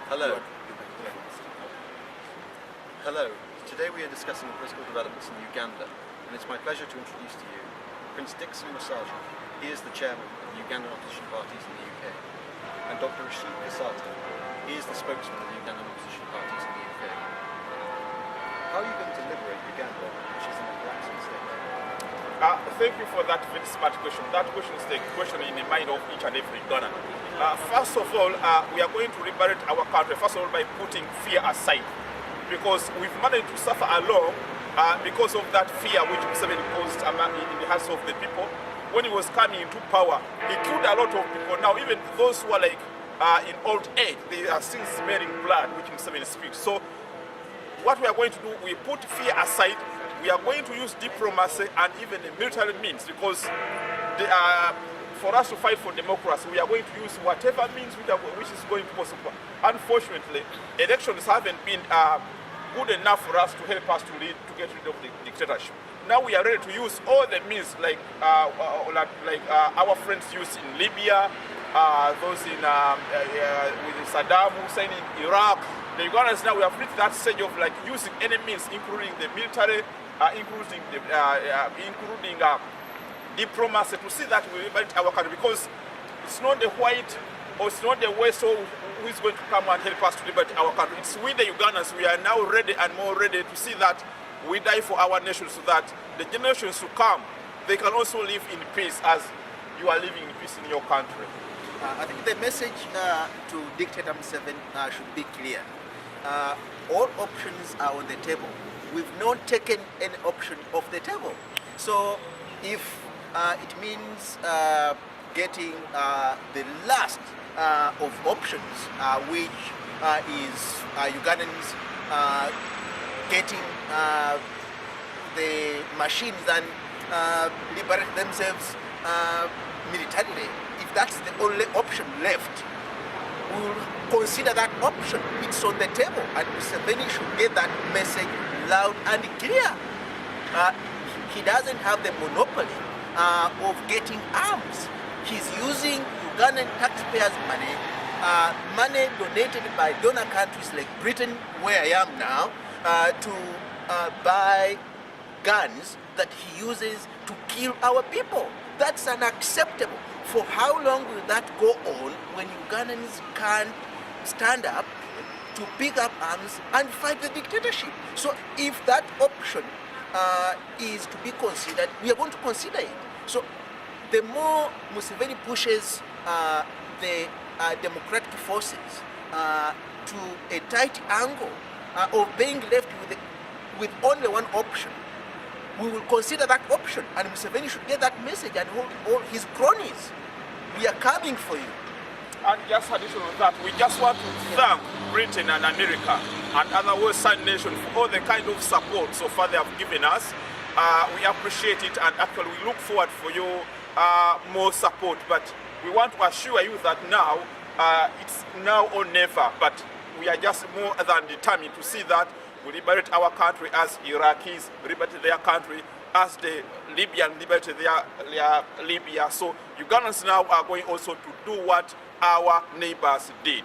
Hello. Hello. Today we are discussing political developments in Uganda, and it's my pleasure to introduce to you Prince Dickson Wasajja. He is the chairman of the Ugandan opposition parties in the UK, and Dr. Rashid Kasaato. He is the spokesman of the Ugandan opposition parties in the UK. How are you going to liberate Uganda, which is in a collapsing state? Thank you for that very smart question. That question is the question in the mind of each and every Ghana. First of all, we are going to liberate our country, first of all, by putting fear aside. Because we've managed to suffer along because of that fear which Museveni caused in the hearts of the people. When he was coming into power, he killed a lot of people. Now, even those who are like in old age, they are still smelling blood, which Museveni speaks. So, what we are going to do, we put fear aside. We are going to use diplomacy and even the military means, because for us to fight for democracy, we are going to use whatever means which is going possible. Unfortunately, elections haven't been good enough for us to help us to get rid of the dictatorship. Now we are ready to use all the means like our friends used in Libya, those in with Saddam Hussein in Iraq. The Ugandans now we have reached that stage of like using any means, including the military, including diplomacy, to see that we liberate our country, because it's not the white or it's not the West who is going to come and help us to liberate our country. It's we the Ugandans. We are now ready and more ready to see that we die for our nation, so that the generations to come, they can also live in peace as you are living in peace in your country. I think the message to Dictator Museveni should be clear. All options are on the table. We've not taken any option off the table. So if it means getting the last of options, which is Ugandans getting the machines and liberate themselves militarily. If that's the only option left, we'll consider that option. It's on the table, and Museveni should get that message loud and clear. He doesn't have the monopoly of getting arms. He's using Ugandan taxpayers' money, money donated by donor countries like Britain, where I am now, to buy guns that he uses to kill our people. That's unacceptable. For how long will that go on when Ugandans can't stand up to pick up arms and fight the dictatorship? So if that option is to be considered, we are going to consider it. So the more Museveni pushes the democratic forces to a tight angle of being left with only one option, we will consider that option, and Museveni should get that message and all his cronies. We are coming for you. And just additional to that, we just want to thank Britain and America and other Western nations for all the kind of support so far they have given us. We appreciate it, and actually we look forward for your more support. But we want to assure you that now, it's now or never, but we are just more than determined to see that we liberate our country as Iraqis liberate their country, as the Libyan liberate their Libya. So Ugandans now are going also to do what our neighbors did.